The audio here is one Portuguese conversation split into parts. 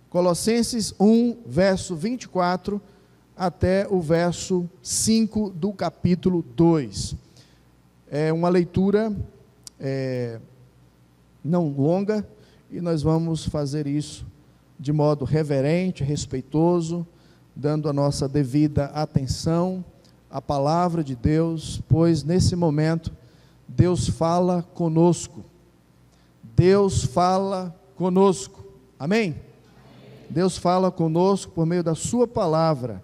Colossenses 1, verso 24, até o verso 5 do capítulo 2. É uma leitura não longa, e nós vamos fazer isso de modo reverente, respeitoso, dando a nossa devida atenção à palavra de Deus, pois nesse momento Deus fala conosco. Deus fala conosco. Amém? Deus fala conosco por meio da sua palavra.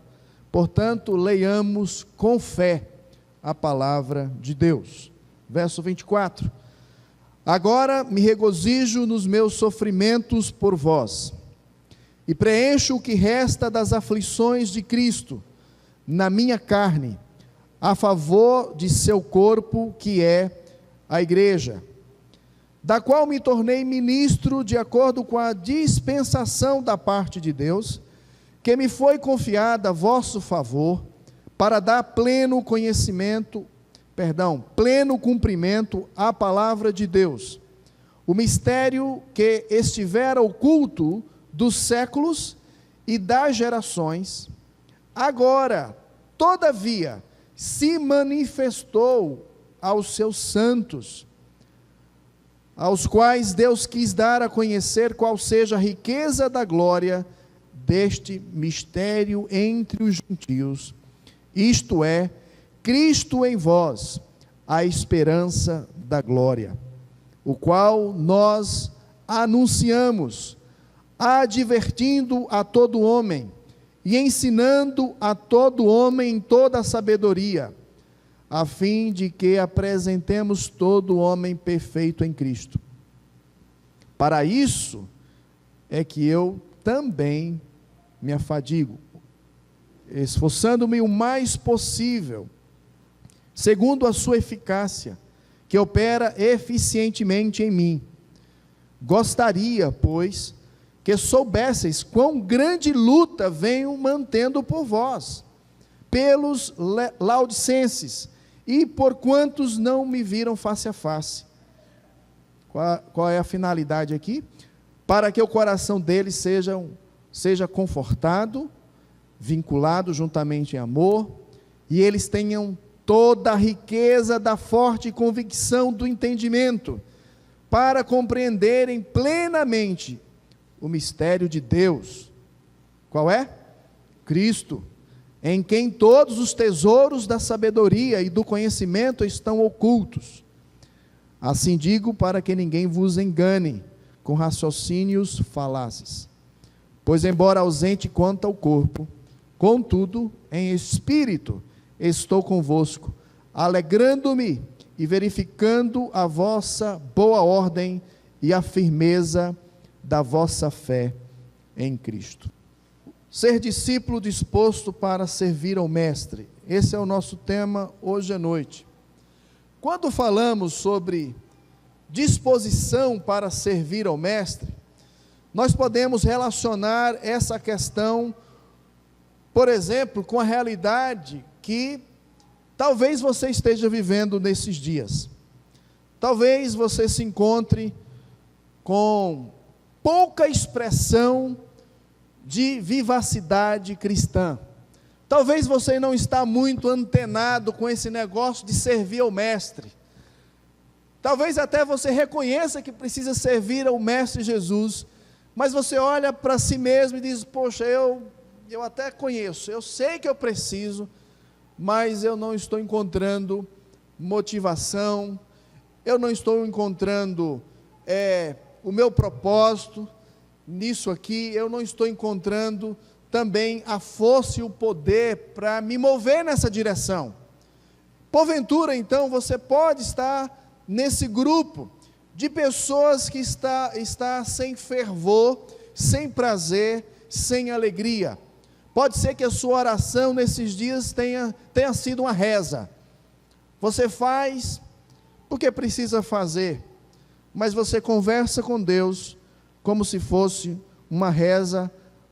Portanto, leiamos com fé a palavra de Deus. Verso 24. Agora me regozijo nos meus sofrimentos por vós, e preencho o que resta das aflições de Cristo na minha carne, a favor de seu corpo, que é a igreja, da qual me tornei ministro de acordo com a dispensação da parte de Deus, que me foi confiada a vosso favor, para dar pleno cumprimento à palavra de Deus, o mistério que estivera oculto dos séculos e das gerações, agora, todavia, se manifestou aos seus santos, aos quais Deus quis dar a conhecer qual seja a riqueza da glória deste mistério entre os gentios, isto é, Cristo em vós, a esperança da glória, o qual nós anunciamos, advertindo a todo homem, e ensinando a todo homem em toda a sabedoria, a fim de que apresentemos todo homem perfeito em Cristo. Para isso é que eu também me afadigo, esforçando-me o mais possível, segundo a sua eficácia, que opera eficientemente em mim. Gostaria, pois, que soubesseis quão grande luta venho mantendo por vós, pelos laodicenses, e por quantos não me viram face a face. Qual é a finalidade aqui? Para que o coração deles seja confortado, vinculado juntamente em amor, e eles tenham toda a riqueza da forte convicção do entendimento, para compreenderem plenamente o mistério de Deus. Qual é? Cristo, em quem todos os tesouros da sabedoria e do conhecimento estão ocultos. Assim digo, para que ninguém vos engane com raciocínios falazes. Pois embora ausente quanto ao corpo, contudo, em espírito, estou convosco, alegrando-me e verificando a vossa boa ordem e a firmeza da vossa fé em Cristo. Ser discípulo disposto para servir ao Mestre. Esse é o nosso tema hoje à noite. Quando falamos sobre disposição para servir ao Mestre, nós podemos relacionar essa questão, por exemplo, com a realidade que talvez você esteja vivendo nesses dias. Talvez você se encontre com pouca expressão de vivacidade cristã. Talvez você não está muito antenado com esse negócio de servir ao Mestre. Talvez até você reconheça que precisa servir ao Mestre Jesus, mas você olha para si mesmo e diz: poxa, eu até conheço, eu sei que eu preciso, mas eu não estou encontrando motivação, eu não estou encontrando o meu propósito nisso aqui, eu não estou encontrando também a força e o poder para me mover nessa direção. Porventura, então, você pode estar nesse grupo de pessoas que está sem fervor, sem prazer, sem alegria. Pode ser que a sua oração nesses dias tenha sido uma reza. Você faz porque precisa fazer, mas você conversa com Deus como se fosse uma reza,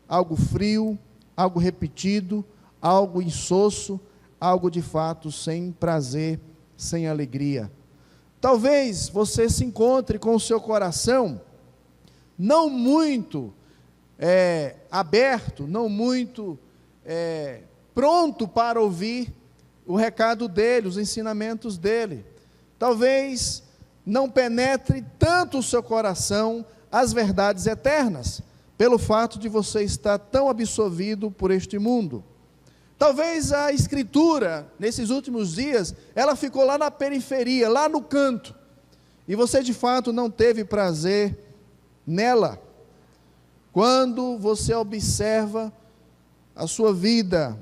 algo frio, algo repetido, algo insosso, algo de fato sem prazer, sem alegria. Talvez você se encontre com o seu coração não muito aberto, não muito pronto para ouvir o recado dele, os ensinamentos dele. Talvez não penetre tanto o seu coração as verdades eternas, pelo fato de você estar tão absorvido por este mundo. Talvez a Escritura, nesses últimos dias, ela ficou lá na periferia, lá no canto, e você de fato não teve prazer nela. Quando você observa a sua vida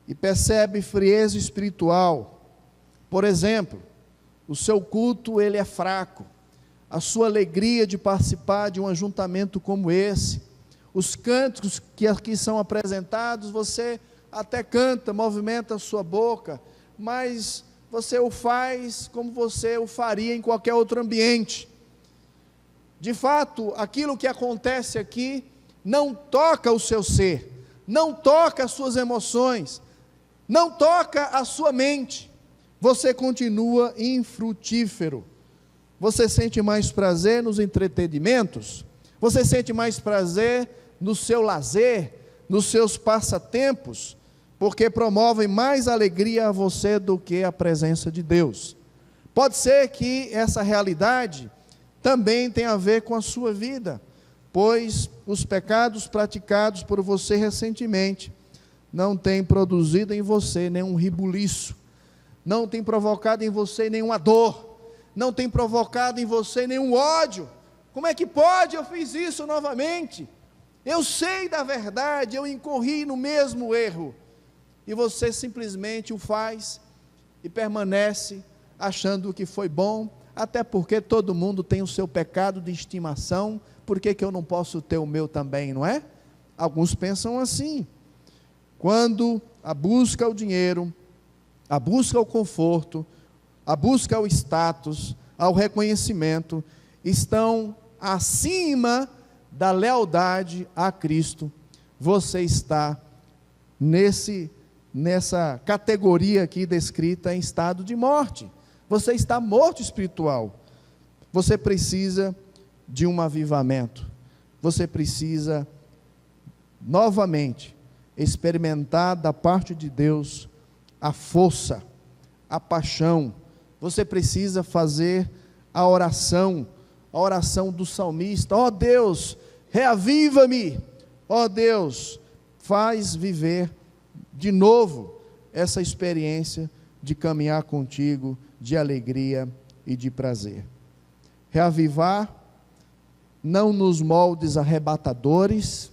e percebe frieza espiritual, por exemplo, o seu culto ele é fraco, a sua alegria de participar de um ajuntamento como esse, os cânticos que aqui são apresentados, você até canta, movimenta a sua boca, mas você o faz como você o faria em qualquer outro ambiente. De fato, aquilo que acontece aqui não toca o seu ser, não toca as suas emoções, não toca a sua mente. Você continua infrutífero. Você sente mais prazer nos entretenimentos? Você sente mais prazer no seu lazer, nos seus passatempos? Porque promovem mais alegria a você do que a presença de Deus. Pode ser que essa realidade também tenha a ver com a sua vida, pois os pecados praticados por você recentemente não têm produzido em você nenhum rebuliço, não tem provocado em você nenhuma dor, não tem provocado em você nenhum ódio. Como é que pode? Eu fiz isso novamente. Eu sei da verdade, eu incorri no mesmo erro. E você simplesmente o faz e permanece achando que foi bom, até porque todo mundo tem o seu pecado de estimação, por que eu não posso ter o meu também, não é? Alguns pensam assim. Quando a busca ao dinheiro, a busca ao conforto, a busca ao status, ao reconhecimento, estão acima da lealdade a Cristo, você está nessa categoria aqui descrita em estado de morte. Você está morto espiritual. Você precisa de um avivamento. Você precisa novamente experimentar da parte de Deus a força, a paixão. Você precisa fazer a oração do salmista: ó Deus, reaviva-me, ó Deus, faz viver de novo essa experiência de caminhar contigo, de alegria e de prazer. Reavivar não nos moldes arrebatadores,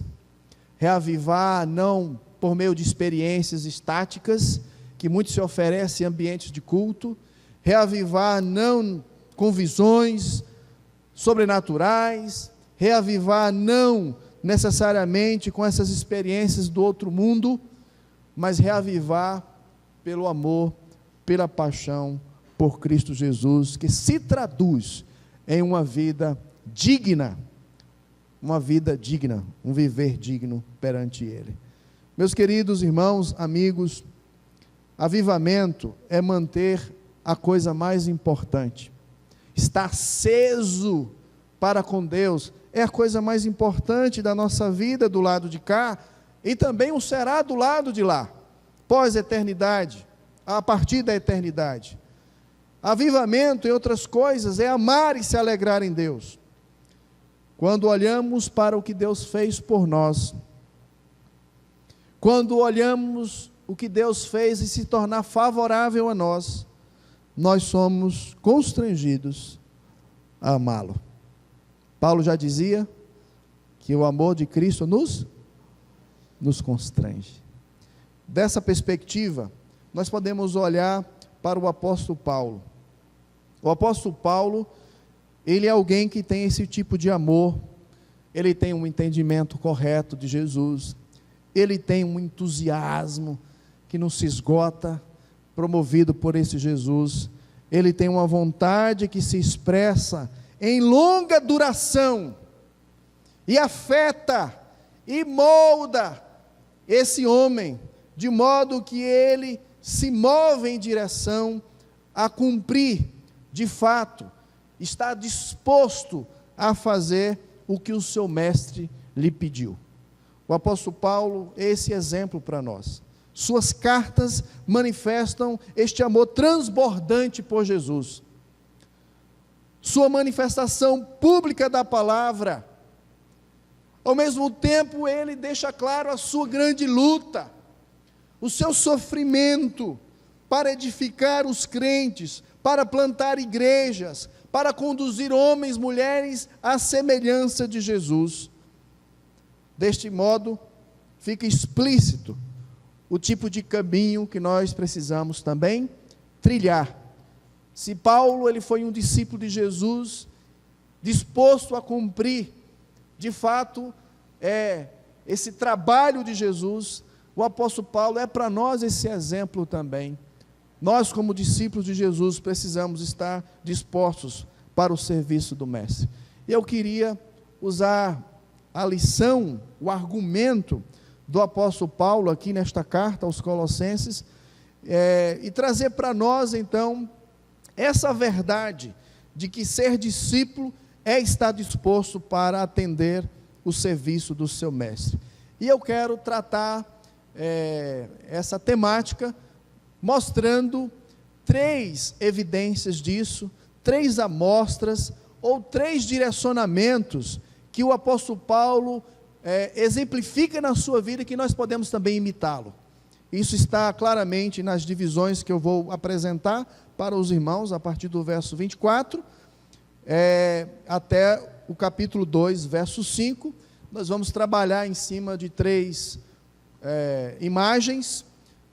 reavivar não por meio de experiências estáticas, que muito se oferece em ambientes de culto, reavivar não com visões sobrenaturais, reavivar não necessariamente com essas experiências do outro mundo, mas reavivar pelo amor, pela paixão por Cristo Jesus, que se traduz em uma vida digna, um viver digno perante Ele. Meus queridos irmãos, amigos, avivamento é manter a coisa mais importante. Estar aceso para com Deus é a coisa mais importante da nossa vida do lado de cá, e também o será do lado de lá, pós-eternidade, a partir da eternidade. Avivamento, em outras coisas, é amar e se alegrar em Deus. Quando olhamos para o que Deus fez por nós, quando olhamos o que Deus fez e se tornar favorável a nós, nós somos constrangidos a amá-lo. Paulo já dizia que o amor de Cristo nos constrange. Dessa perspectiva, nós podemos olhar para o apóstolo Paulo. O apóstolo Paulo, ele é alguém que tem esse tipo de amor, ele tem um entendimento correto de Jesus, ele tem um entusiasmo que não se esgota, promovido por esse Jesus, ele tem uma vontade que se expressa em longa duração, e afeta, e molda esse homem, de modo que ele se move em direção a cumprir, de fato, está disposto a fazer o que o seu mestre lhe pediu. O apóstolo Paulo é esse exemplo para nós. Suas cartas manifestam este amor transbordante por Jesus. Sua manifestação pública da palavra. Ao mesmo tempo, ele deixa claro a sua grande luta, o seu sofrimento para edificar os crentes, para plantar igrejas, para conduzir homens e mulheres à semelhança de Jesus. Deste modo, fica explícito o tipo de caminho que nós precisamos também trilhar. Se Paulo ele foi um discípulo de Jesus, disposto a cumprir, de fato, esse trabalho de Jesus, o apóstolo Paulo é para nós esse exemplo também. Nós, como discípulos de Jesus, precisamos estar dispostos para o serviço do Mestre. Eu queria usar a lição, o argumento do apóstolo Paulo aqui nesta carta aos Colossenses, e trazer para nós, então, essa verdade de que ser discípulo é estar disposto para atender o serviço do seu Mestre. E eu quero tratar essa temática mostrando 3 evidências disso, 3 amostras ou 3 direcionamentos que o apóstolo Paulo exemplifica na sua vida e que nós podemos também imitá-lo. Isso está claramente nas divisões que eu vou apresentar para os irmãos, a partir do verso 24, até o capítulo 2, verso 5, nós vamos trabalhar em cima de 3 imagens.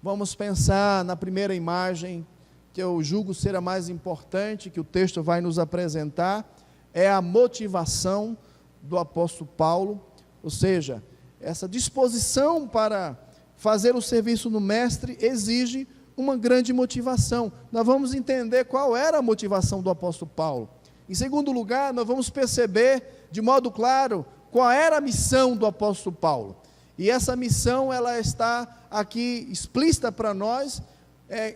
Vamos pensar na primeira imagem, que eu julgo ser a mais importante, que o texto vai nos apresentar, é a motivação do apóstolo Paulo, ou seja, essa disposição para fazer o serviço no Mestre exige uma grande motivação. Nós vamos entender qual era a motivação do apóstolo Paulo. Em segundo lugar, nós vamos perceber de modo claro qual era a missão do apóstolo Paulo. E essa missão, ela está aqui explícita para nós,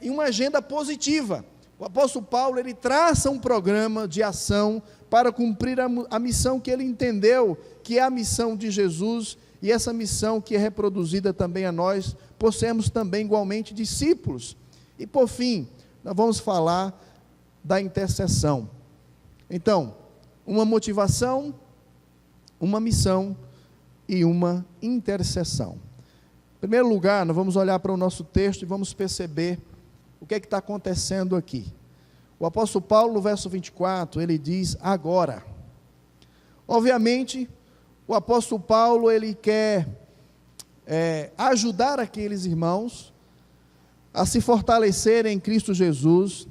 em uma agenda positiva. O apóstolo Paulo, ele traça um programa de ação para cumprir a missão que ele entendeu, que é a missão de Jesus, e essa missão que é reproduzida também a nós, por sermos também igualmente discípulos. E por fim, nós vamos falar da intercessão. Então, uma motivação, uma missão e uma intercessão. Em primeiro lugar, nós vamos olhar para o nosso texto e vamos perceber o que é que está acontecendo aqui. O apóstolo Paulo, no verso 24, ele diz, agora. Obviamente, o apóstolo Paulo, ele quer ajudar aqueles irmãos a se fortalecerem em Cristo Jesus,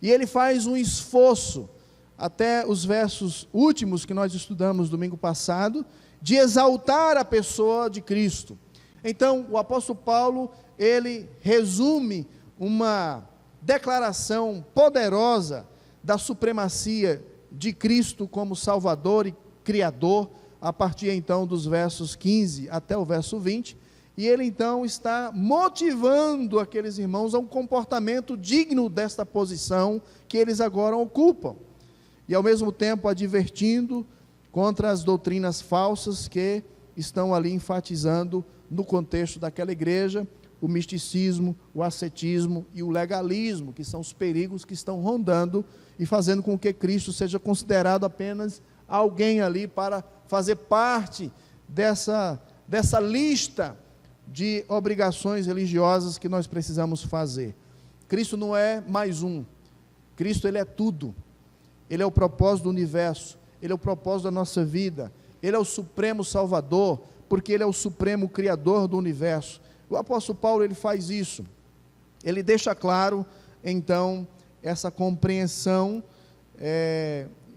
e ele faz um esforço, até os versos últimos que nós estudamos domingo passado, de exaltar a pessoa de Cristo. Então, o apóstolo Paulo, ele resume uma declaração poderosa da supremacia de Cristo como Salvador e Criador, a partir então dos versos 15 até o verso 20, e ele então está motivando aqueles irmãos a um comportamento digno desta posição que eles agora ocupam, e ao mesmo tempo advertindo contra as doutrinas falsas que estão ali enfatizando no contexto daquela igreja, o misticismo, o ascetismo e o legalismo, que são os perigos que estão rondando e fazendo com que Cristo seja considerado apenas alguém ali para fazer parte dessa lista de obrigações religiosas que nós precisamos fazer. Cristo não é mais um, Cristo ele é tudo, ele é o propósito do universo, ele é o propósito da nossa vida, ele é o supremo Salvador, porque ele é o supremo Criador do universo. O apóstolo Paulo, ele faz isso, ele deixa claro, então, essa compreensão,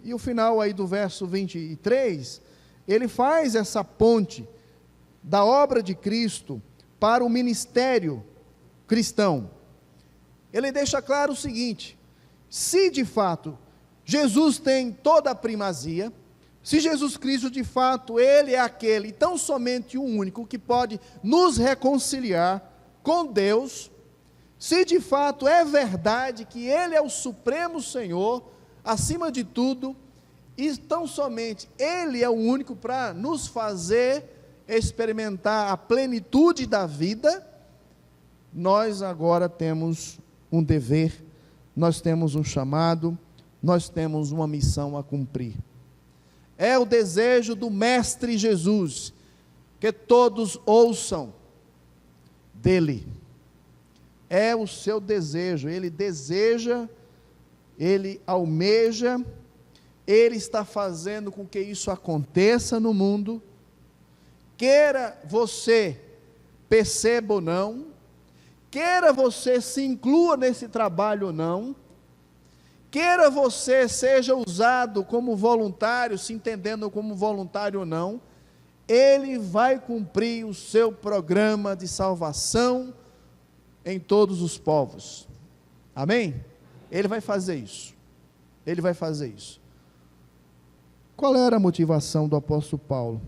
e o final aí do verso 23, ele faz essa ponte da obra de Cristo para o ministério cristão. Ele deixa claro o seguinte, se de fato Jesus tem toda a primazia, se Jesus Cristo de fato, ele é aquele, tão somente o único que pode nos reconciliar com Deus, se de fato é verdade que ele é o supremo Senhor, acima de tudo, e tão somente Ele é o único para nos fazer experimentar a plenitude da vida, nós agora temos um dever, nós temos um chamado, nós temos uma missão a cumprir. É o desejo do Mestre Jesus, que todos ouçam dele. É o seu desejo, ele deseja, ele almeja, ele está fazendo com que isso aconteça no mundo, queira você perceba ou não, queira você se inclua nesse trabalho ou não, queira você seja usado como voluntário, se entendendo como voluntário ou não, ele vai cumprir o seu programa de salvação em todos os povos. Amém? Ele vai fazer isso. Ele vai fazer isso. Qual era a motivação do apóstolo Paulo?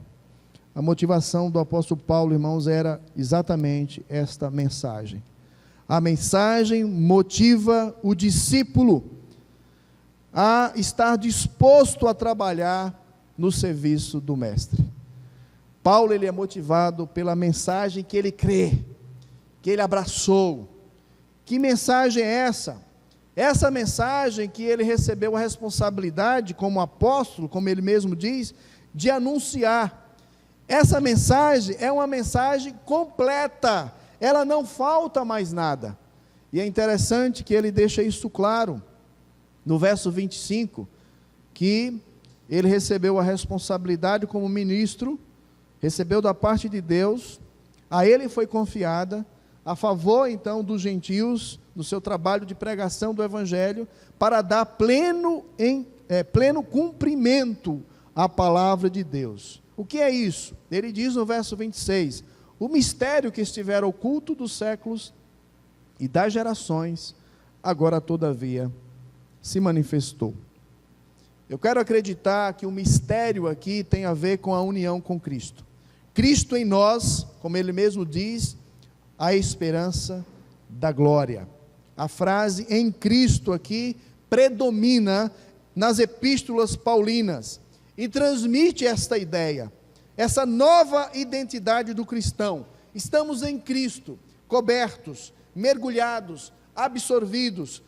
A motivação do apóstolo Paulo, irmãos, era exatamente esta mensagem. A mensagem motiva o discípulo a estar disposto a trabalhar no serviço do Mestre. Paulo, ele é motivado pela mensagem que ele crê, que ele abraçou. Que mensagem é essa? Essa mensagem que ele recebeu a responsabilidade como apóstolo, como ele mesmo diz, de anunciar. Essa mensagem é uma mensagem completa, ela não falta mais nada. E é interessante que ele deixa isso claro, no verso 25, que ele recebeu a responsabilidade como ministro, recebeu da parte de Deus, a ele foi confiada, a favor então dos gentios, no seu trabalho de pregação do Evangelho, para dar pleno cumprimento à palavra de Deus. O que é isso? Ele diz no verso 26, o mistério que estivera oculto dos séculos e das gerações, agora todavia se manifestou. Eu quero acreditar que o mistério aqui tem a ver com a união com Cristo. Cristo em nós, como ele mesmo diz, a esperança da glória. A frase em Cristo aqui predomina nas epístolas paulinas e transmite esta ideia, essa nova identidade do cristão. Estamos em Cristo, cobertos, mergulhados, absorvidos,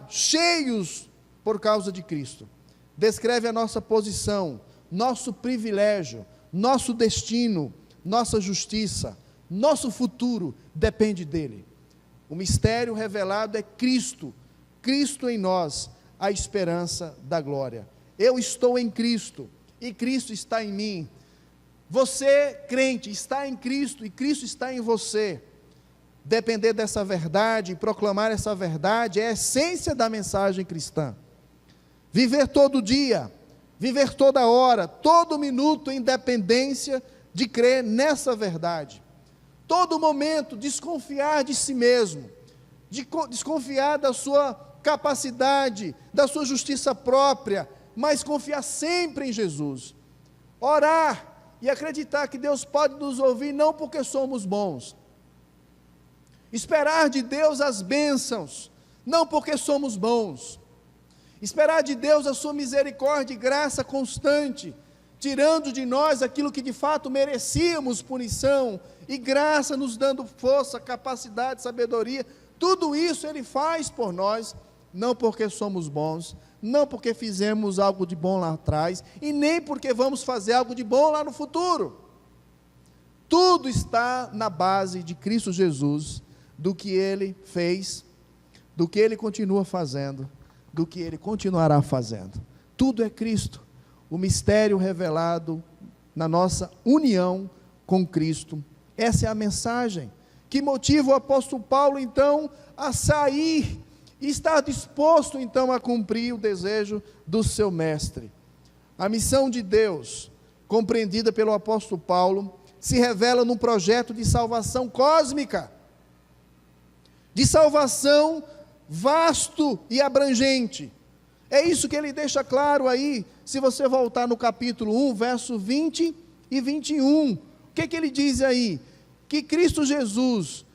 cheios por causa de Cristo. Descreve a nossa posição, nosso privilégio, nosso destino, nossa justiça, nosso futuro depende dele. O mistério revelado é Cristo, Cristo em nós, a esperança da glória. Eu estou em Cristo e Cristo está em mim. Você, crente, está em Cristo e Cristo está em você. Depender dessa verdade, proclamar essa verdade é a essência da mensagem cristã. Viver todo dia, viver toda hora, todo minuto em dependência de crer nessa verdade. Todo momento desconfiar de si mesmo, desconfiar da sua capacidade, da sua justiça própria, mas confiar sempre em Jesus. Orar e acreditar que Deus pode nos ouvir não porque somos bons. Esperar de Deus as bênçãos, não porque somos bons. Esperar de Deus a sua misericórdia e graça constante, tirando de nós aquilo que de fato merecíamos, punição, e graça nos dando força, capacidade, sabedoria. Tudo isso Ele faz por nós, não porque somos bons, não porque fizemos algo de bom lá atrás, e nem porque vamos fazer algo de bom lá no futuro. Tudo está na base de Cristo Jesus, do que Ele fez, do que Ele continua fazendo, do que Ele continuará fazendo. Tudo é Cristo, o mistério revelado na nossa união com Cristo. Essa é a mensagem que motiva o apóstolo Paulo, então, a sair e estar disposto, então, a cumprir o desejo do seu mestre. A missão de Deus, compreendida pelo apóstolo Paulo, se revela num projeto de salvação cósmica, de salvação vasto e abrangente. É isso que ele deixa claro aí, se você voltar no capítulo 1, verso 20 e 21. O que ele diz aí? Que Cristo Jesus,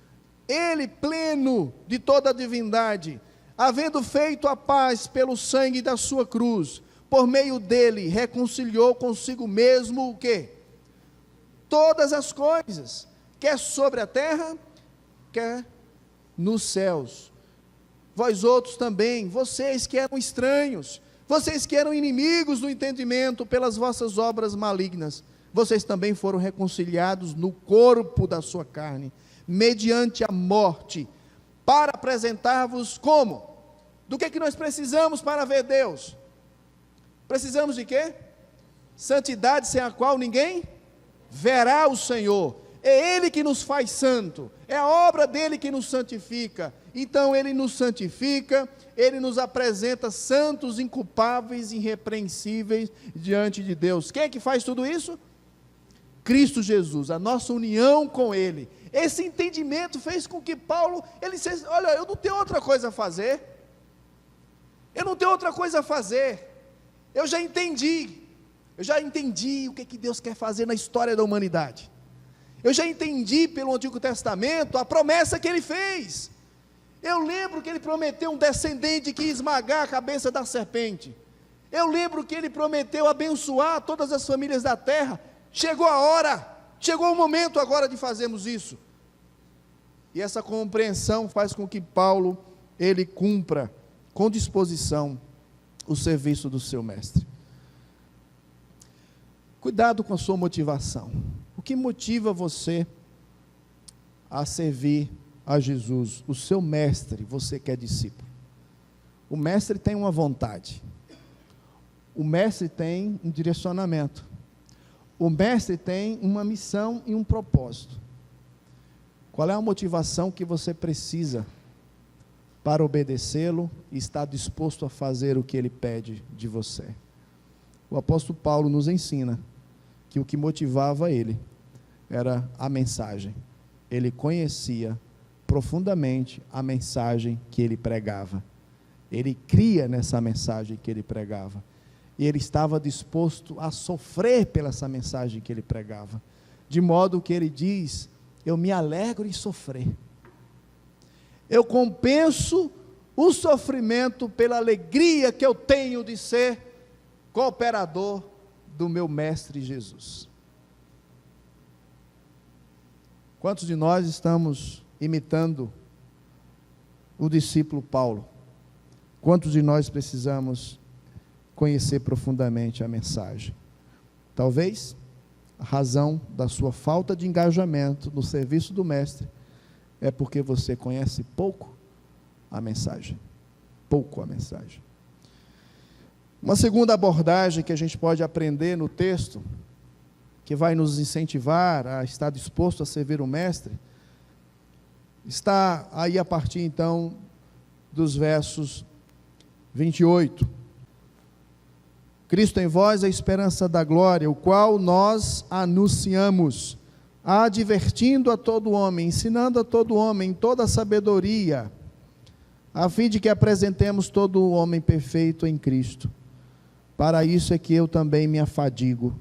Ele pleno de toda a divindade, havendo feito a paz pelo sangue da sua cruz, por meio dele reconciliou consigo mesmo o quê? Todas as coisas, quer sobre a terra, quer nos céus. Vós outros também, vocês que eram estranhos, vocês que eram inimigos do entendimento pelas vossas obras malignas, vocês também foram reconciliados no corpo da sua carne, mediante a morte, para apresentar-vos como? Do que nós precisamos para ver Deus? Precisamos de quê? Santidade sem a qual ninguém verá o Senhor. É Ele que nos faz santo, é a obra dele que nos santifica. Então Ele nos santifica, Ele nos apresenta santos, inculpáveis, irrepreensíveis diante de Deus. Quem é que faz tudo isso? Cristo Jesus, a nossa união com Ele. Esse entendimento fez com que Paulo, ele dissesse, olha, eu não tenho outra coisa a fazer, eu já entendi o que Deus quer fazer na história da humanidade, eu já entendi pelo Antigo Testamento a promessa que Ele fez. Eu lembro que Ele prometeu um descendente que ia esmagar a cabeça da serpente, eu lembro que Ele prometeu abençoar todas as famílias da terra. Chegou a hora, chegou o momento agora de fazermos isso, e essa compreensão faz com que Paulo, ele cumpra com disposição o serviço do seu mestre. Cuidado com a sua motivação. O que motiva você a servir a Jesus, o seu mestre, você que é discípulo? O mestre tem uma vontade, o mestre tem um direcionamento, o mestre tem uma missão e um propósito. Qual é a motivação que você precisa para obedecê-lo e estar disposto a fazer o que ele pede de você? O apóstolo Paulo nos ensina que o que motivava ele era a mensagem. Ele conhecia profundamente a mensagem que ele pregava. Ele cria nessa mensagem que ele pregava. E ele estava disposto a sofrer pela essa mensagem que ele pregava. De modo que ele diz, eu me alegro em sofrer. Eu compenso o sofrimento pela alegria que eu tenho de ser cooperador do meu mestre Jesus. Quantos de nós estamos imitando o discípulo Paulo? Quantos de nós precisamos conhecer profundamente a mensagem? Talvez a razão da sua falta de engajamento no serviço do mestre é porque você conhece pouco a mensagem. Pouco a mensagem. Uma segunda abordagem que a gente pode aprender no texto, que vai nos incentivar a estar disposto a servir o mestre, está aí a partir então dos versos 28. Cristo em vós é a esperança da glória, o qual nós anunciamos, advertindo a todo homem, ensinando a todo homem toda a sabedoria, a fim de que apresentemos todo o homem perfeito em Cristo. Para isso é que eu também me afadigo,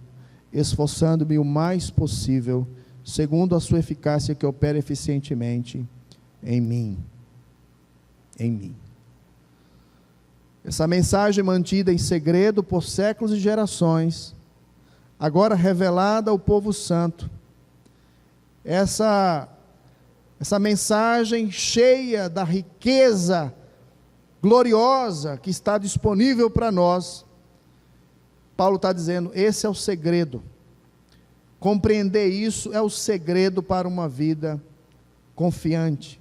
esforçando-me o mais possível, segundo a sua eficácia que opera eficientemente em mim. Em mim. Essa mensagem mantida em segredo por séculos e gerações, agora revelada ao povo santo, essa mensagem cheia da riqueza gloriosa que está disponível para nós, Paulo está dizendo, esse é o segredo, compreender isso é o segredo para uma vida confiante,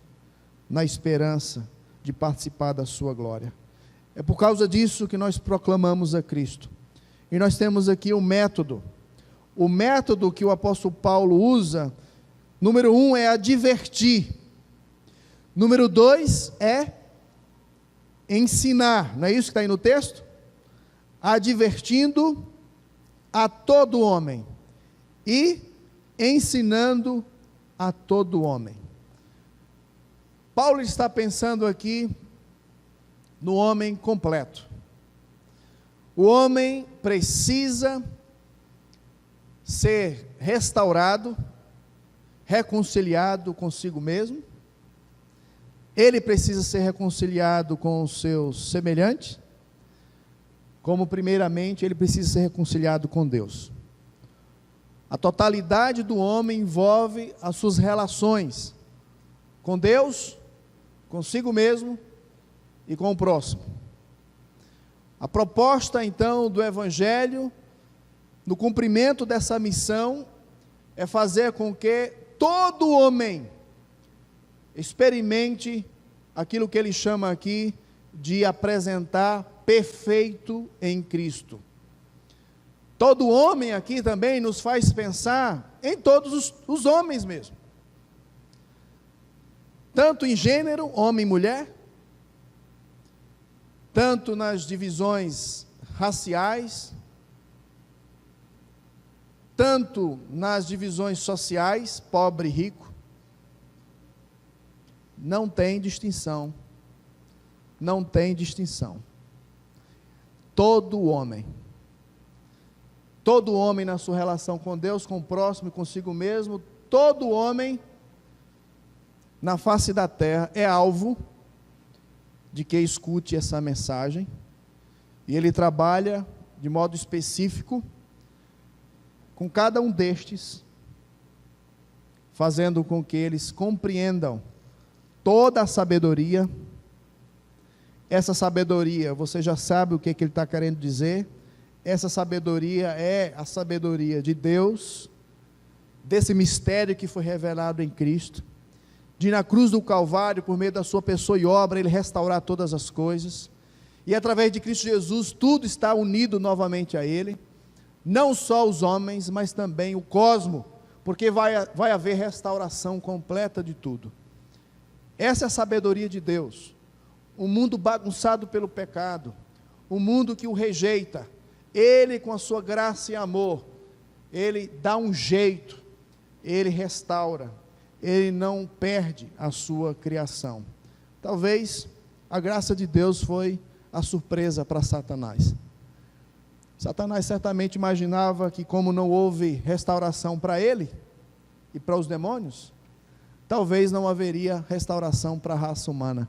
na esperança de participar da sua glória. É por causa disso que nós proclamamos a Cristo. E nós temos aqui o método que o apóstolo Paulo usa. Número 1 é advertir. Número 2 é ensinar. Não é isso que está aí no texto? Advertindo a todo homem e ensinando a todo homem. Paulo está pensando aqui no homem completo. O homem precisa ser restaurado, reconciliado consigo mesmo. Ele precisa ser reconciliado com os seus semelhantes. como primeiramente ele precisa ser reconciliado com Deus. A totalidade do homem envolve as suas relações com Deus, consigo mesmo e com o próximo. A proposta então do Evangelho, no cumprimento dessa missão, é fazer com que todo homem experimente aquilo que ele chama aqui de apresentar perfeito em Cristo. Todo homem aqui também nos faz pensar em todos os homens mesmo. Tanto em gênero, homem e mulher, tanto nas divisões raciais, tanto nas divisões sociais, pobre e rico. Não tem distinção. Não tem distinção. Todo homem na sua relação com Deus, com o próximo e consigo mesmo, todo homem na face da terra é alvo de que escute essa mensagem, e ele trabalha de modo específico com cada um destes, fazendo com que eles compreendam toda a sabedoria. Essa sabedoria, você já sabe o que ele está querendo dizer. Essa sabedoria é a sabedoria de Deus, desse mistério que foi revelado em Cristo, de na cruz do Calvário, por meio da sua pessoa e obra, ele restaurar todas as coisas, e através de Cristo Jesus, tudo está unido novamente a ele, não só os homens, mas também o cosmo, porque vai haver restauração completa de tudo. Essa é a sabedoria de Deus. Um mundo bagunçado pelo pecado, um mundo que o rejeita, ele com a sua graça e amor, ele dá um jeito, ele restaura, ele não perde a sua criação. Talvez a graça de Deus foi a surpresa para Satanás. Satanás certamente imaginava que, como não houve restauração para ele e para os demônios, talvez não haveria restauração para a raça humana,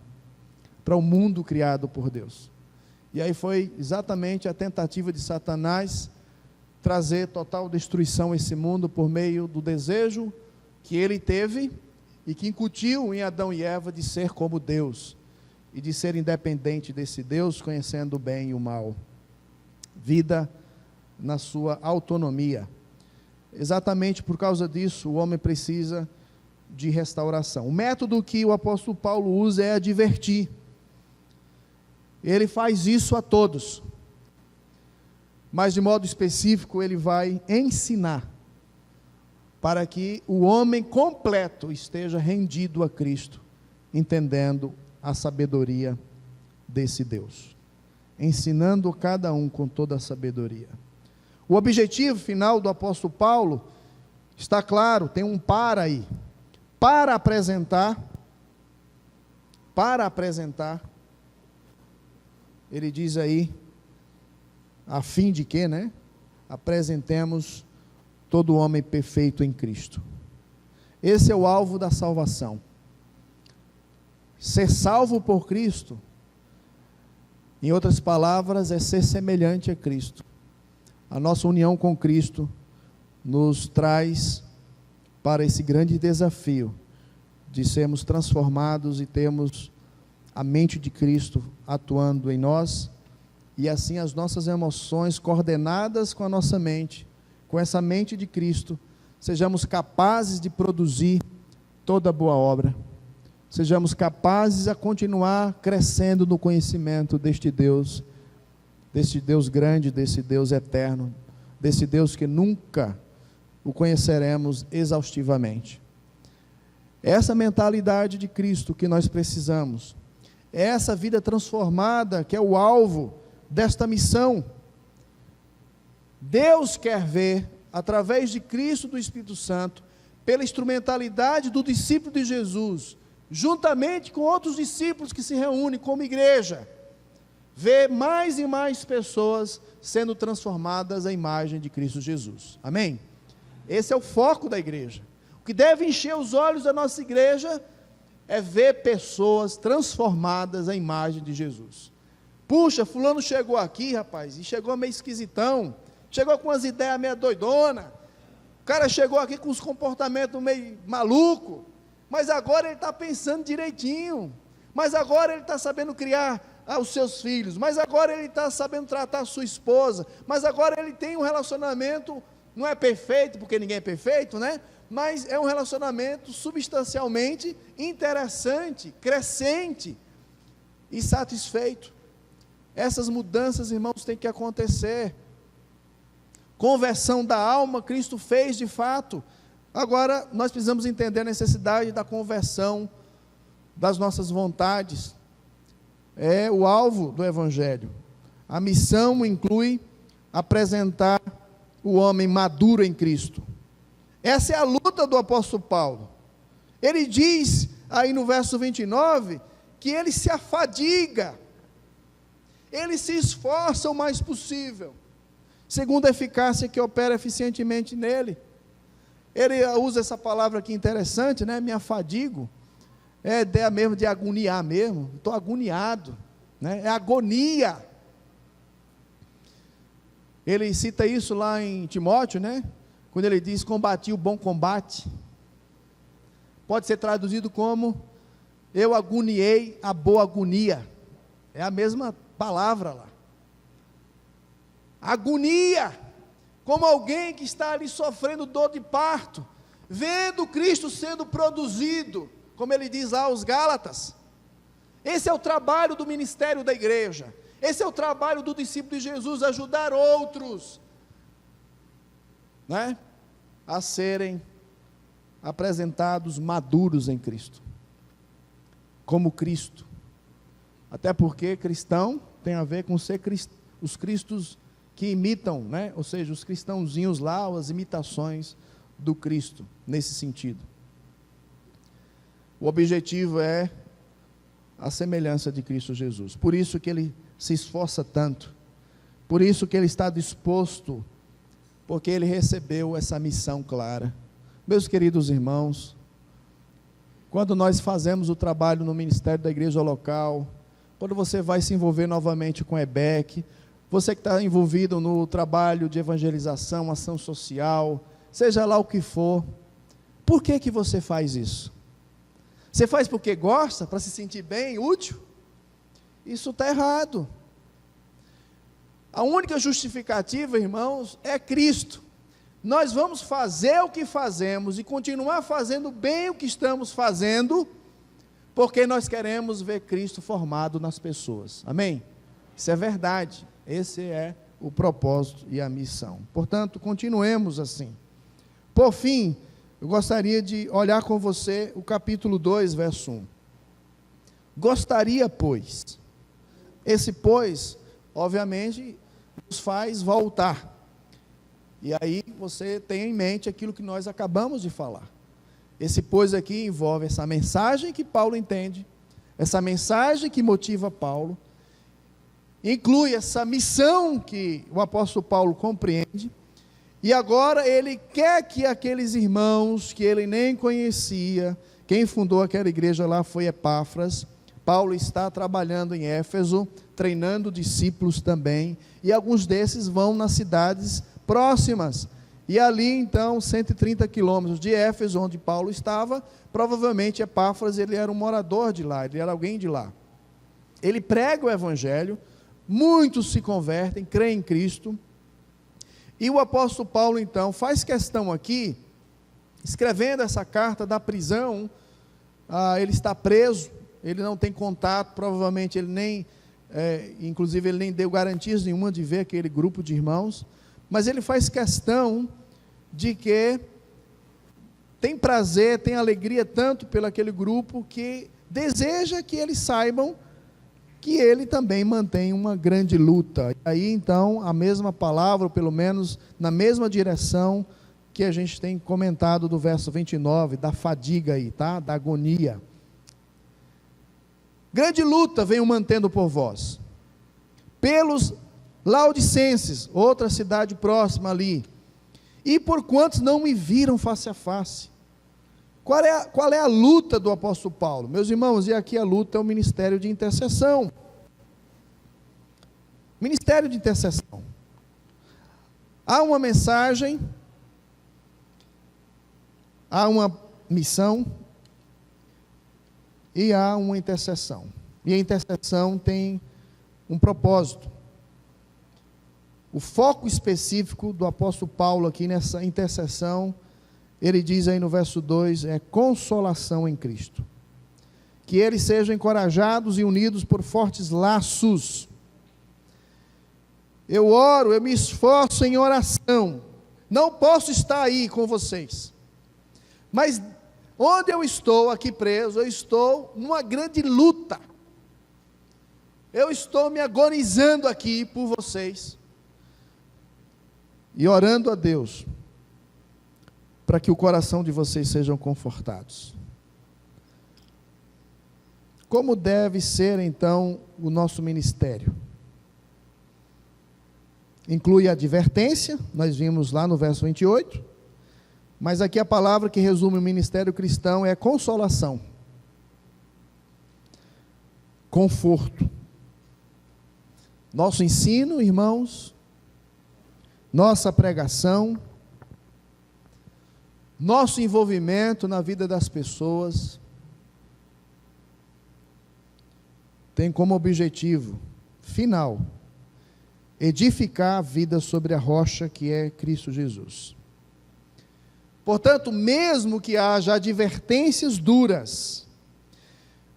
para o mundo criado por Deus. E aí foi exatamente a tentativa de Satanás trazer total destruição a esse mundo por meio do desejo que ele teve e que incutiu em Adão e Eva de ser como Deus e de ser independente desse Deus, conhecendo o bem e o mal. Vida na sua autonomia. Exatamente por causa disso, o homem precisa de restauração. O método que o apóstolo Paulo usa é advertir. Ele faz isso a todos, mas de modo específico ele vai ensinar, para que o homem completo esteja rendido a Cristo, entendendo a sabedoria desse Deus, ensinando cada um com toda a sabedoria. O objetivo final do apóstolo Paulo está claro, tem um para aí, para apresentar, ele diz aí, a fim de que, apresentemos todo homem perfeito em Cristo. Esse é o alvo da salvação. Ser salvo por Cristo, em outras palavras, é ser semelhante a Cristo. A nossa união com Cristo nos traz para esse grande desafio de sermos transformados e termos a mente de Cristo atuando em nós, e assim as nossas emoções coordenadas com a nossa mente, com essa mente de Cristo, sejamos capazes de produzir toda boa obra, sejamos capazes a continuar crescendo no conhecimento deste Deus grande, desse Deus eterno, desse Deus que nunca o conheceremos exaustivamente. Essa mentalidade de Cristo que nós precisamos, é essa vida transformada que é o alvo desta missão. Deus quer ver, através de Cristo e do Espírito Santo, pela instrumentalidade do discípulo de Jesus, juntamente com outros discípulos que se reúnem como igreja, ver mais e mais pessoas sendo transformadas à imagem de Cristo Jesus. Amém? Esse é o foco da igreja. O que deve encher os olhos da nossa igreja é ver pessoas transformadas à imagem de Jesus. Puxa, fulano chegou aqui, rapaz, e chegou meio esquisitão, chegou com umas ideias meio doidona, o cara chegou aqui com os comportamentos meio maluco, mas agora ele está pensando direitinho, mas agora ele está sabendo criar os seus filhos, mas agora ele está sabendo tratar a sua esposa, mas agora ele tem um relacionamento, não é perfeito, porque ninguém é perfeito, né? Mas é um relacionamento substancialmente interessante, crescente e satisfeito. Essas mudanças, irmãos, têm que acontecer. Conversão da alma, Cristo fez de fato. Agora, nós precisamos entender a necessidade da conversão das nossas vontades. É o alvo do Evangelho. A missão inclui apresentar o homem maduro em Cristo. Essa é a luta do apóstolo Paulo. Ele diz aí no verso 29, que ele se afadiga, ele se esforça o mais possível, segundo a eficácia que opera eficientemente nele. Ele usa essa palavra aqui interessante, né? Me afadigo, é ideia mesmo de agoniar mesmo, estou agoniado, né? É agonia. Ele cita isso lá em Timóteo, né? Quando ele diz, combati o bom combate, pode ser traduzido como, eu agoniei a boa agonia, é a mesma palavra lá, agonia, como alguém que está ali sofrendo dor de parto, vendo Cristo sendo produzido, como ele diz lá aos Gálatas. Esse é o trabalho do ministério da igreja, esse é o trabalho do discípulo de Jesus, ajudar outros, né, a serem apresentados maduros em Cristo, como Cristo. Até porque cristão tem a ver com ser os cristos que imitam, né? Ou seja, os cristãozinhos lá, as imitações do Cristo, nesse sentido. O objetivo é a semelhança de Cristo Jesus. Por isso que ele se esforça tanto, por isso que ele está disposto, porque ele recebeu essa missão clara. Meus queridos irmãos, quando nós fazemos o trabalho no ministério da igreja local, quando você vai se envolver novamente com a EBEC, você que está envolvido no trabalho de evangelização, ação social, seja lá o que for, por que você faz isso? Você faz porque gosta, para se sentir bem, útil? Isso está errado. A única justificativa, irmãos, é Cristo. Nós vamos fazer o que fazemos e continuar fazendo bem o que estamos fazendo, porque nós queremos ver Cristo formado nas pessoas. Amém? Isso é verdade. Esse é o propósito e a missão. Portanto, continuemos assim. Por fim, eu gostaria de olhar com você o capítulo 2, verso 1. Gostaria, pois. Esse pois, obviamente, nos faz voltar. E aí você tem em mente aquilo que nós acabamos de falar. Esse pois aqui envolve essa mensagem que Paulo entende, essa mensagem que motiva Paulo, inclui essa missão que o apóstolo Paulo compreende, e agora ele quer que aqueles irmãos que ele nem conhecia, quem fundou aquela igreja lá foi Epáfras. Paulo está trabalhando em Éfeso, treinando discípulos também, e alguns desses vão nas cidades próximas, e ali então, 130 quilômetros de Éfeso, onde Paulo estava, provavelmente Epáfras, ele era um morador de lá, ele era alguém de lá. Ele prega o evangelho, muitos se convertem, creem em Cristo, e o apóstolo Paulo então faz questão aqui, escrevendo essa carta da prisão, ele está preso, ele não tem contato, provavelmente ele nem, inclusive ele nem deu garantias nenhuma de ver aquele grupo de irmãos, mas ele faz questão de que tem prazer, tem alegria tanto pelo aquele grupo, que deseja que eles saibam que ele também mantém uma grande luta. E aí então a mesma palavra, ou pelo menos na mesma direção que a gente tem comentado do verso 29, da fadiga aí, tá? Da agonia. Grande luta venho mantendo por vós, pelos Laodicenses, outra cidade próxima ali, e por quantos não me viram face a face. Qual é a luta do apóstolo Paulo? Meus irmãos, e aqui a luta é o ministério de intercessão. Ministério de intercessão. Há uma mensagem, há uma missão e há uma intercessão. E a intercessão tem um propósito. O foco específico do apóstolo Paulo aqui nessa intercessão, ele diz aí no verso 2, é consolação em Cristo. Que eles sejam encorajados e unidos por fortes laços. Eu oro, eu me esforço em oração. Não posso estar aí com vocês. Mas onde eu estou aqui preso, eu estou numa grande luta. Eu estou me agonizando aqui por vocês. E orando a Deus, para que o coração de vocês sejam confortados. Como deve ser, então, o nosso ministério? Inclui a advertência, nós vimos lá no verso 28, mas aqui a palavra que resume o ministério cristão é consolação, conforto. Nosso ensino, irmãos, nossa pregação, nosso envolvimento na vida das pessoas, tem como objetivo final edificar a vida sobre a rocha que é Cristo Jesus. Portanto, mesmo que haja advertências duras,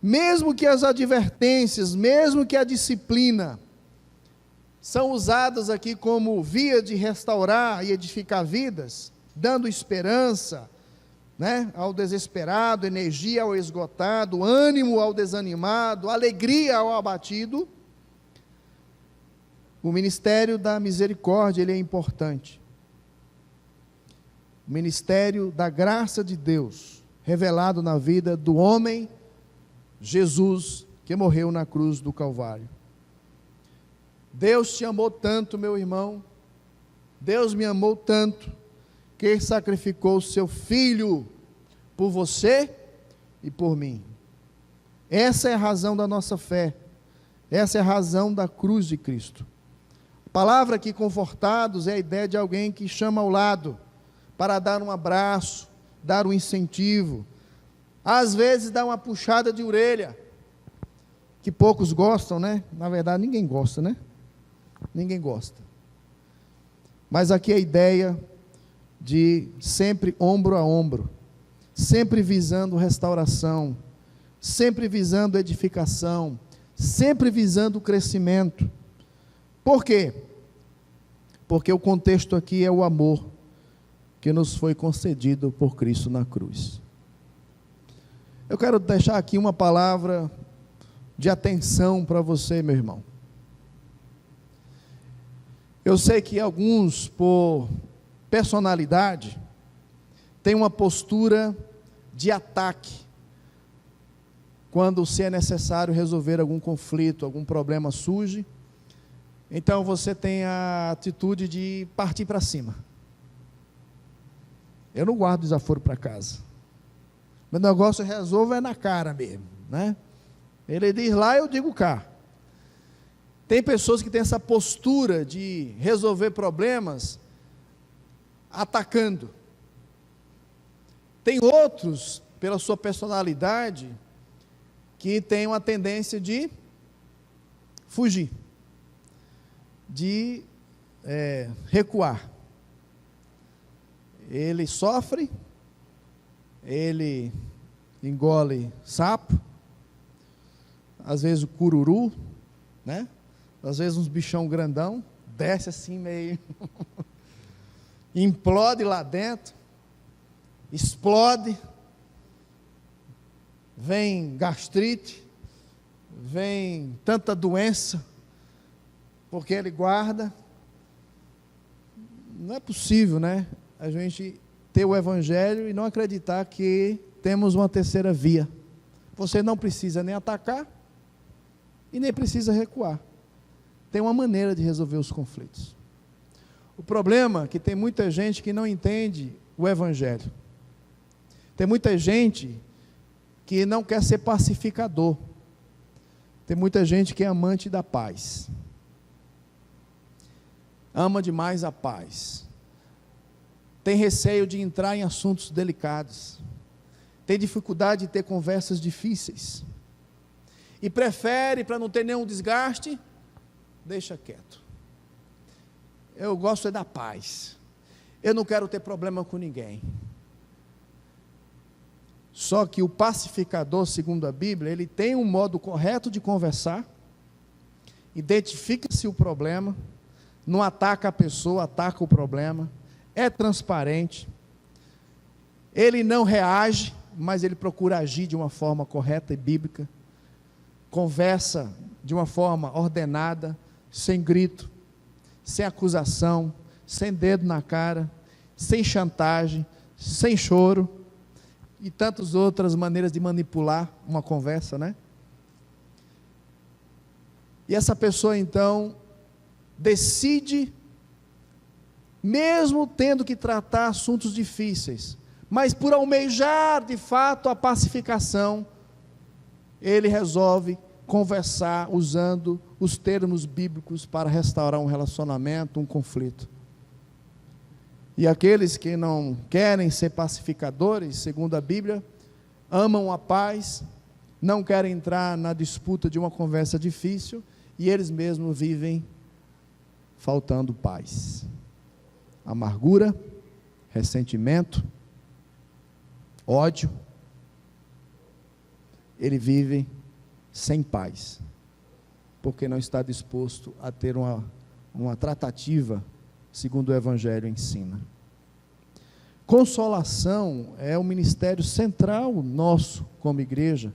mesmo que as advertências, mesmo que a disciplina são usadas aqui como via de restaurar e edificar vidas, dando esperança, ao desesperado, energia ao esgotado, ânimo ao desanimado, alegria ao abatido, o ministério da misericórdia, ele é importante. O ministério da graça de Deus, revelado na vida do homem, Jesus, que morreu na cruz do Calvário. Deus te amou tanto, meu irmão, Deus me amou tanto, que sacrificou o seu Filho por você e por mim. Essa é a razão da nossa fé, essa é a razão da cruz de Cristo. A palavra aqui, confortados, é a ideia de alguém que chama ao lado, para dar um abraço, dar um incentivo, às vezes dar uma puxada de orelha, que poucos gostam, Na verdade, ninguém gosta, Ninguém gosta. Mas aqui a ideia de sempre ombro a ombro, sempre visando restauração, sempre visando edificação, sempre visando crescimento. Por quê? Porque o contexto aqui é o amor que nos foi concedido por Cristo na cruz. Eu quero deixar aqui uma palavra de atenção para você, meu irmão. Eu sei que alguns, por personalidade, têm uma postura de ataque, quando se é necessário resolver algum conflito, algum problema surge, então você tem a atitude de partir para cima. Eu não guardo desaforo para casa. Meu negócio eu resolvo é na cara mesmo, Ele diz lá, eu digo cá. Tem pessoas que têm essa postura de resolver problemas atacando. Tem outros, pela sua personalidade, que têm uma tendência de fugir, de recuar. Ele sofre, ele engole sapo, às vezes o cururu, às vezes uns bichão grandão, desce assim meio, implode lá dentro, explode, vem gastrite, vem tanta doença, porque ele guarda. Não é possível, a gente ter o Evangelho e não acreditar que temos uma terceira via. Você não precisa nem atacar e nem precisa recuar. Tem uma maneira de resolver os conflitos. O problema é que tem muita gente que não entende o Evangelho. Tem muita gente que não quer ser pacificador. Tem muita gente que é amante da paz. ama demais a paz, tem receio de entrar em assuntos delicados, tem dificuldade de ter conversas difíceis, e prefere, para não ter nenhum desgaste, deixa quieto. Eu gosto é da paz, eu não quero ter problema com ninguém. Só que o pacificador, segundo a Bíblia, ele tem um modo correto de conversar, identifica-se o problema, não ataca a pessoa, ataca o problema, é transparente, ele não reage, mas ele procura agir de uma forma correta e bíblica, conversa de uma forma ordenada, sem grito, sem acusação, sem dedo na cara, sem chantagem, sem choro, e tantas outras maneiras de manipular uma conversa, né? E essa pessoa então decide, mesmo tendo que tratar assuntos difíceis, mas por almejar de fato a pacificação, ele resolve conversar usando os termos bíblicos para restaurar um relacionamento, um conflito. E aqueles que não querem ser pacificadores, segundo a Bíblia, amam a paz, não querem entrar na disputa de uma conversa difícil, e eles mesmos vivem faltando paz. Amargura, ressentimento, ódio, ele vive sem paz, porque não está disposto a ter uma tratativa segundo o Evangelho ensina. Consolação é o ministério central nosso como igreja,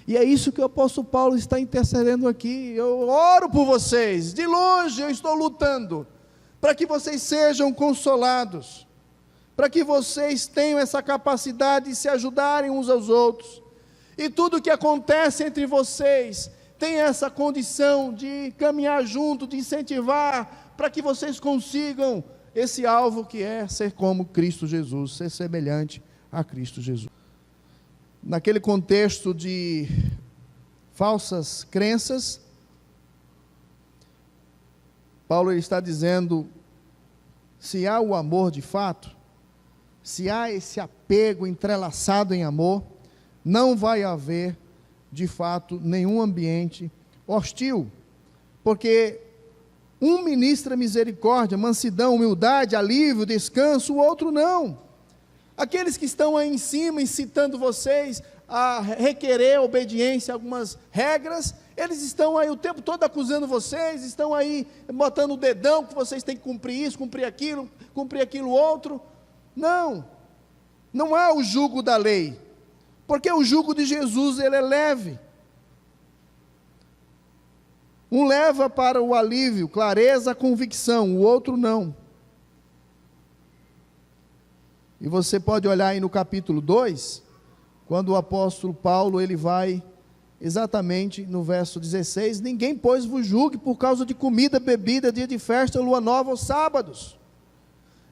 e é isso que o apóstolo Paulo está intercedendo aqui. Eu oro por vocês, de longe eu estou lutando, para que vocês sejam consolados, para que vocês tenham essa capacidade de se ajudarem uns aos outros, e tudo que acontece entre vocês, tem essa condição de caminhar junto, de incentivar, para que vocês consigam esse alvo que é ser como Cristo Jesus, ser semelhante a Cristo Jesus. Naquele contexto de falsas crenças, Paulo está dizendo, se há o amor de fato, se há esse apego entrelaçado em amor, não vai haver, de fato, nenhum ambiente hostil, porque um ministra misericórdia, mansidão, humildade, alívio, descanso, o outro não. Aqueles que estão aí em cima, incitando vocês a requerer obediência a algumas regras, eles estão aí o tempo todo acusando vocês, estão aí botando o dedão, que vocês têm que cumprir isso, cumprir aquilo outro. Não, não há o jugo da lei, porque o jugo de Jesus, ele é leve. Um leva para o alívio, clareza, convicção, o outro não. E você pode olhar aí no capítulo 2, quando o apóstolo Paulo, ele vai exatamente no verso 16, ninguém, pois, vos julgue por causa de comida, bebida, dia de festa, lua nova ou sábados.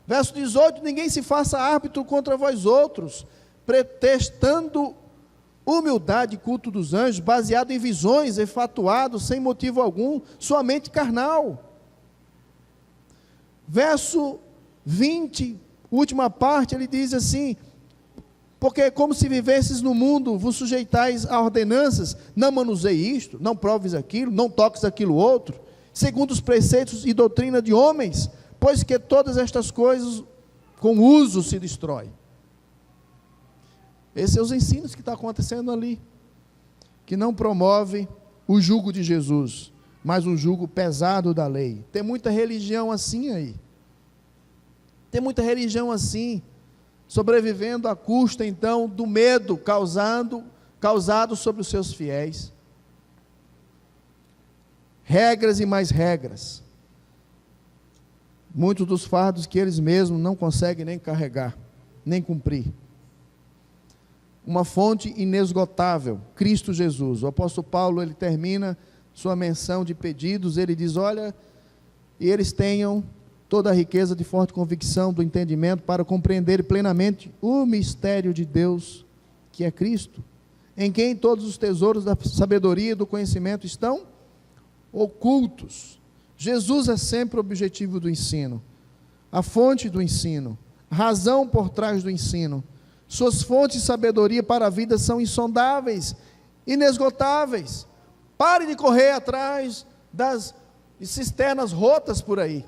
Verso 18, ninguém se faça árbitro contra vós outros, pretextando humildade e culto dos anjos, baseado em visões, enfatuados, sem motivo algum, sua mente carnal. Verso 20, última parte, ele diz assim, porque como se vivesses no mundo, vos sujeitais a ordenanças, não manuseie isto, não proves aquilo, não toques aquilo outro, segundo os preceitos e doutrina de homens, pois que todas estas coisas com uso se destrói. Esses são os ensinos que estão acontecendo ali, que não promove o jugo de Jesus, mas um jugo pesado da lei. Tem muita religião assim aí, tem muita religião assim, sobrevivendo à custa então do medo causado sobre os seus fiéis. Regras e mais regras, muitos dos fardos que eles mesmos não conseguem nem carregar, nem cumprir. Uma fonte inesgotável, Cristo Jesus. O apóstolo Paulo, ele termina sua menção de pedidos, ele diz, olha, e eles tenham toda a riqueza de forte convicção do entendimento para compreender plenamente o mistério de Deus, que é Cristo, em quem todos os tesouros da sabedoria e do conhecimento estão ocultos. Jesus é sempre o objetivo do ensino, a fonte do ensino, a razão por trás do ensino. Suas fontes de sabedoria para a vida são insondáveis, inesgotáveis. Pare de correr atrás das cisternas rotas por aí.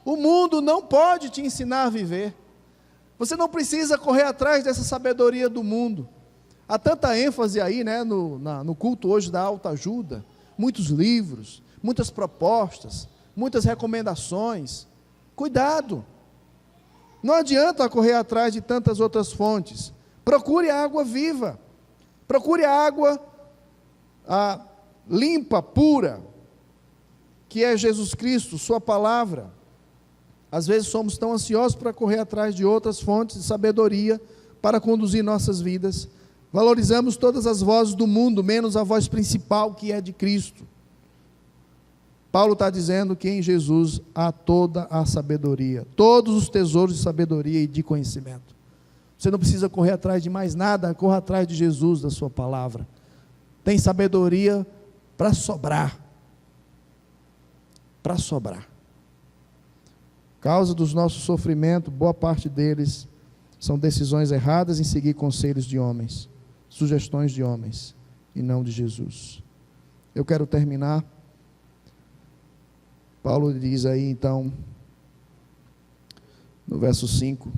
O mundo não pode te ensinar a viver. Você não precisa correr atrás dessa sabedoria do mundo. Há tanta ênfase aí, né, no culto hoje da autoajuda, muitos livros, muitas propostas, muitas recomendações. Cuidado! Não adianta correr atrás de tantas outras fontes. Procure a água viva. Procure a água limpa, pura, que é Jesus Cristo, sua palavra. Às vezes somos tão ansiosos para correr atrás de outras fontes de sabedoria para conduzir nossas vidas. Valorizamos todas as vozes do mundo, menos a voz principal, que é de Cristo. Paulo está dizendo que em Jesus há toda a sabedoria, todos os tesouros de sabedoria e de conhecimento. Você não precisa correr atrás de mais nada, corra atrás de Jesus, da sua palavra. Tem sabedoria para sobrar. Para sobrar. Causa dos nossos sofrimentos, boa parte deles são decisões erradas em seguir conselhos de homens, sugestões de homens, e não de Jesus. Eu quero terminar. Paulo diz aí então, no verso 5,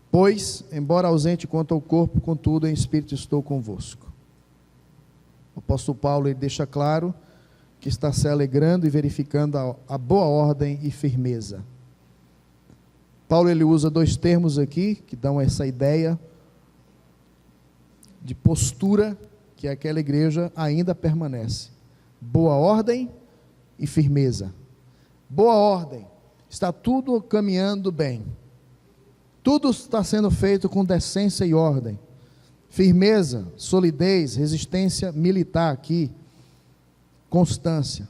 pois, embora ausente quanto ao corpo, contudo em espírito estou convosco. O apóstolo Paulo, ele deixa claro que está se alegrando e verificando a boa ordem e firmeza. Paulo, ele usa dois termos aqui, que dão essa ideia de postura, que aquela igreja ainda permanece. Boa ordem e firmeza. Boa ordem, está tudo caminhando bem, tudo está sendo feito com decência e ordem. Firmeza, solidez, resistência militar aqui, constância,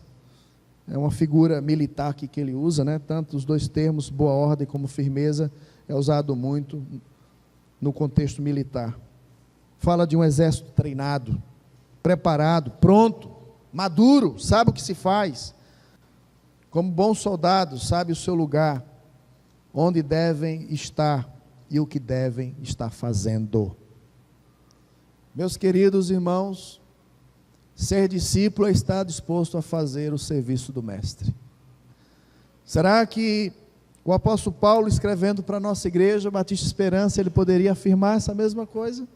é uma figura militar aqui que ele usa, né? Tanto os dois termos, boa ordem como firmeza, é usado muito no contexto militar. Fala de um exército treinado, preparado, pronto, maduro, sabe o que se faz. Como bons soldados, sabe o seu lugar, onde devem estar e o que devem estar fazendo. Meus queridos irmãos, ser discípulo é estar disposto a fazer o serviço do Mestre. Será que o apóstolo Paulo, escrevendo para a nossa igreja, Batista Esperança, ele poderia afirmar essa mesma coisa?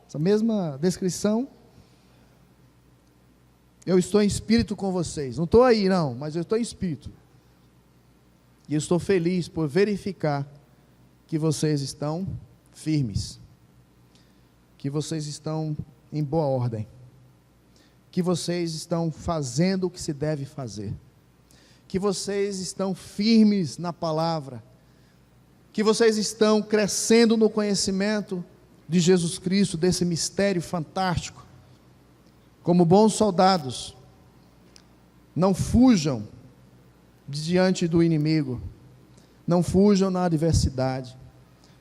Essa mesma descrição? Eu estou em espírito com vocês, não estou aí não, mas eu estou em espírito, e eu estou feliz por verificar que vocês estão firmes, que vocês estão em boa ordem, que vocês estão fazendo o que se deve fazer, que vocês estão firmes na palavra, que vocês estão crescendo no conhecimento de Jesus Cristo, desse mistério fantástico. Como bons soldados, não fujam diante do inimigo, não fujam na adversidade,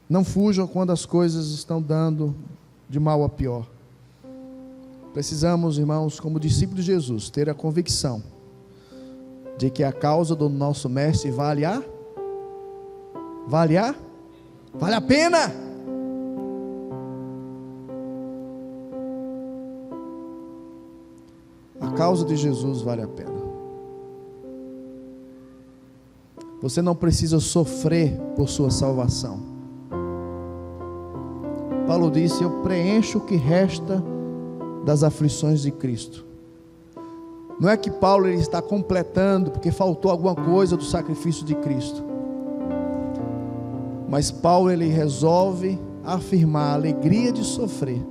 não fujam quando as coisas estão dando de mal a pior. Precisamos, irmãos, como discípulos de Jesus, ter a convicção de que a causa do nosso Mestre vale a pena. A causa de Jesus vale a pena. Você não precisa sofrer por sua salvação. Paulo disse: eu preencho o que resta das aflições de Cristo. Não é que Paulo ele está completando porque faltou alguma coisa do sacrifício de Cristo, mas Paulo ele resolve afirmar a alegria de sofrer,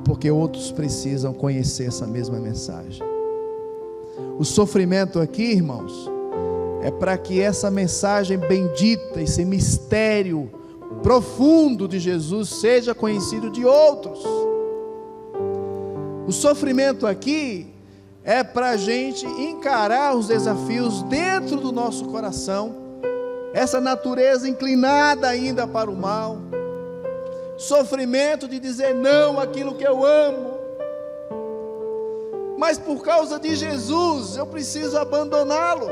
porque outros precisam conhecer essa mesma mensagem. O sofrimento aqui, irmãos, é para que essa mensagem bendita, esse mistério profundo de Jesus seja conhecido de outros. O sofrimento aqui é para a gente encarar os desafios dentro do nosso coração, essa natureza inclinada ainda para o mal, sofrimento de dizer não àquilo que eu amo, mas por causa de Jesus eu preciso abandoná-lo.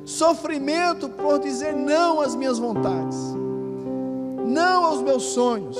Sofrimento por dizer não às minhas vontades, não aos meus sonhos.